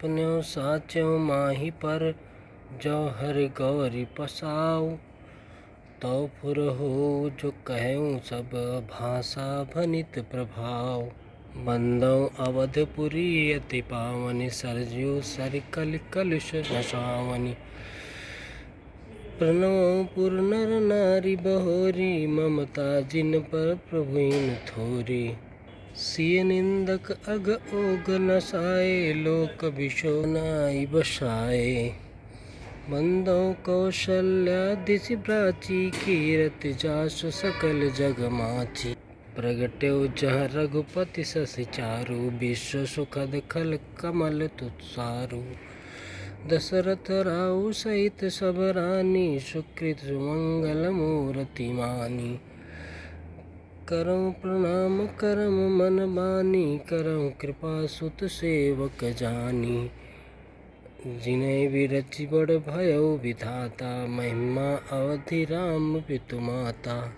सपन्यों साच्यों माही पर, जो हरि गौरी पसाऊ। तो फुर हो जो कहूँ सब, भाषा भनित प्रभाव। बंदौ अवधपुरी अति पावनी, सरजू सर कल कलुष नसावनी। प्रणव पुर नर नारी बहोरी, ममता जिन पर प्रभुइन थोरी। सिय निंदक अग ओग नसाए, लोक बिशो नाई बसाए। बंदौ कौशल्या दिसि प्राची, कीरति जासु सकल जग माची। प्रगट्यो जहाँ रघुपति शशि चारु, विश्व सुखद खल कमल तुसारु। दशरथ राउ सहित सब रानी, सुकृत सुमंगल मूरति मानी। करऊँ प्रणाम करम मन बानी, करऊँ कृपा सुत सेवक जानी। जिनहि विरचि बड़ भयउ विधाता, महिमा अवधि राम पितु माता।